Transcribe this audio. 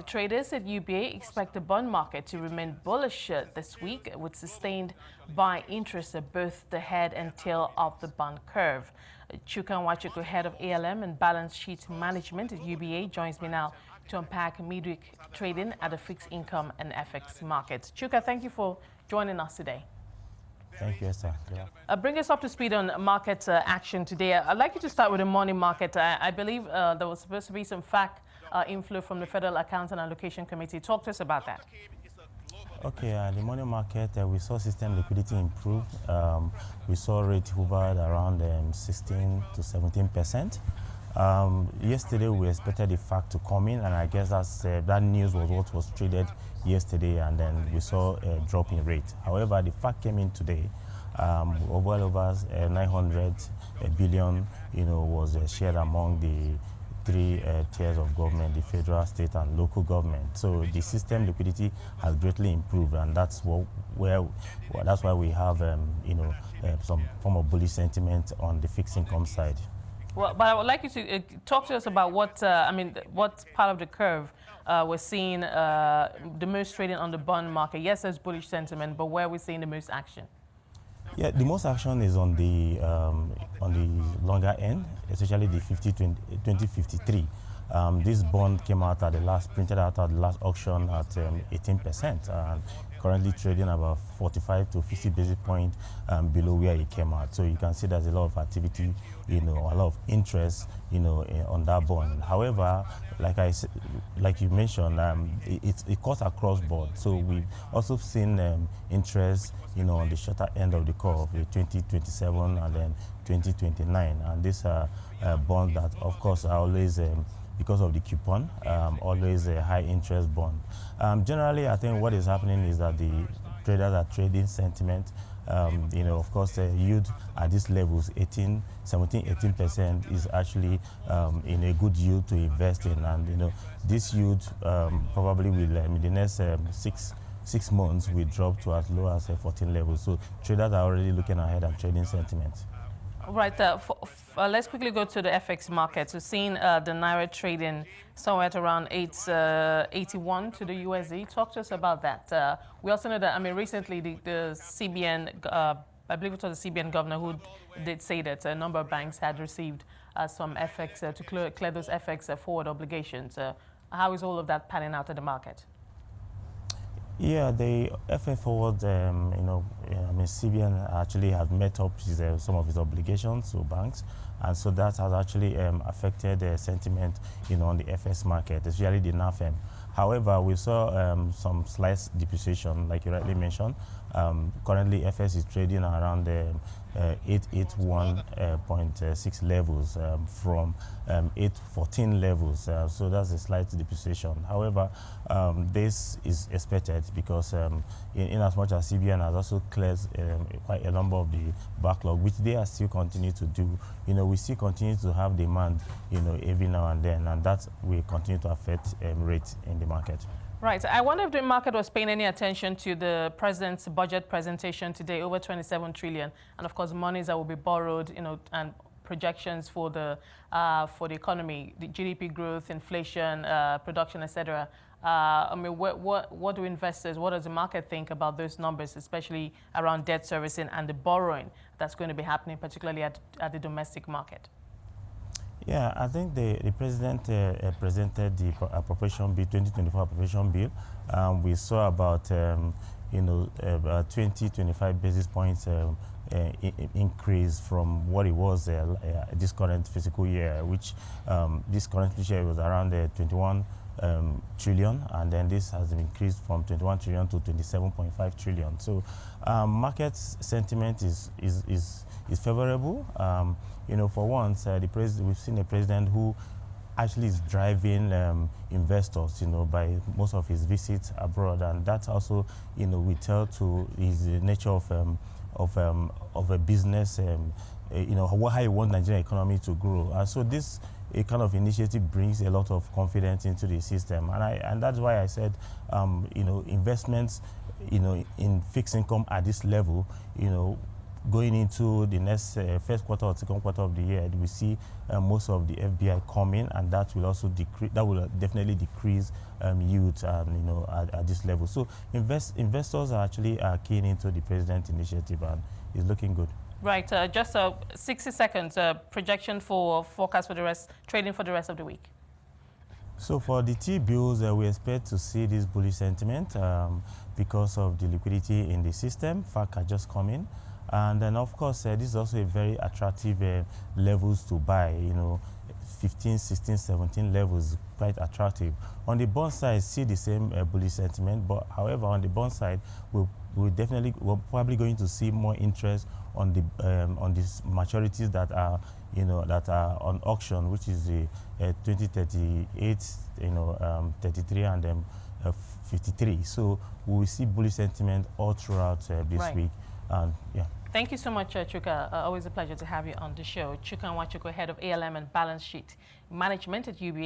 traders at UBA expect the bond market to remain bullish this week, with sustained buy interest at both the head and tail of the bond curve. Chuka Nwachukwu, head of ALM and balance sheet management at UBA, joins me now to unpack midweek trading at the fixed income and FX markets. Chuka, thank you for joining us today. Thank you, Esther. Bring us up to speed on market action today. I'd like you to start with the morning market. I believe there was supposed to be some FAC inflow from the Federal Accounts and Allocation Committee. Talk to us about that. Okay, the money market, we saw system liquidity improve. We saw rate hovered around 16 to 17%. Yesterday, we expected the FAC to come in, and I guess that news was what was traded yesterday, and then we saw a drop in rate. However, the FAC came in today, well over 900 billion, was shared among the three tiers of government: the federal, state, and local government. So the system liquidity has greatly improved, and that's why we have some form of bullish sentiment on the fixed income side. Well, but I would like you to talk to us about what what part of the curve we're seeing the most trading on the bond market. Yes, there's bullish sentiment, but where we're seeing the most action? Yeah, the most action is on the longer end, especially the 2053. This bond came out at the last, printed out at the last auction at 18%, and currently trading about 45 to 50 basis points below where it came out. So you can see there's a lot of activity, a lot of interest, on that bond. However, like you mentioned, it cuts across board. So we've also seen interest, on the shorter end of the curve, the 2027 and then 2029, and these are bonds that, of course, are always because of the coupon, always a high interest bond. Generally, I think what is happening is that the traders are trading sentiment. Of course, the yield at these levels, 18% is actually in a good yield to invest in, and this yield probably will in the next 6 months will drop to as low as 14 levels. So traders are already looking ahead and trading sentiment. Right. Let's quickly go to the FX markets. We've seen the Naira trading somewhere at around 8.81 to the USD. Talk to us about that. We also know that, recently the CBN, I believe it was the CBN governor who did say that a number of banks had received some FX to clear those FX forward obligations. How is all of that panning out in the market? Yeah, the FX forward, CBN actually has met up with some of its obligations to banks, and so that has actually affected the sentiment, on the FX market, especially the NAFM. However, we saw some slight depreciation, like you rightly mentioned. Currently, FX is trading around 881.6 levels from 814 levels. So that's a slight depreciation. However, this is expected because in as much as CBN has also cleared quite a number of the backlog, which they are still continue to do, we still continue to have demand, every now and then, and that will continue to affect rates in the market. Right. I wonder if the market was paying any attention to the president's budget presentation today, over 27 trillion, and of course monies that will be borrowed, and projections for the economy, the GDP growth, inflation, production, etc. What do investors, what does the market think about those numbers, especially around debt servicing and the borrowing that's going to be happening, particularly at the domestic market? Yeah, I think the president presented the appropriation bill, 2024 appropriation bill. We saw about 20-25 basis points increase from what it was this current fiscal year, which this current fiscal year was around 21 trillion, and then this has increased from 21 trillion to 27.5 trillion. So market sentiment is favorable. For once, we've seen a president who actually is driving investors, by most of his visits abroad, and that also, we tell to his nature of a business, how he wants Nigerian economy to grow, and so this kind of initiative brings a lot of confidence into the system, and that's why I said, investments, in fixed income at this level, going into the next first quarter or second quarter of the year, we see most of the FBI coming, and that will also decrease. That will definitely decrease yields, at this level. So investors are actually keying into the president's initiative, and it's looking good. Right. Just 60 seconds projection for forecast for the rest, trading for the rest of the week. So for the T-bills, we expect to see this bullish sentiment because of the liquidity in the system. FAC are just coming. And then, of course, this is also a very attractive levels to buy. 15, 16, 17 levels, quite attractive. On the bond side, see the same bullish sentiment, but however, on the bond side, we're probably going to see more interest on these maturities that are on auction, which is the 2038, 33 and 53. So we will see bullish sentiment all throughout this week, and yeah. Thank you so much, Chuka. Always a pleasure to have you on the show. Chuka Nwachukwu, head of ALM and balance sheet management at UBA.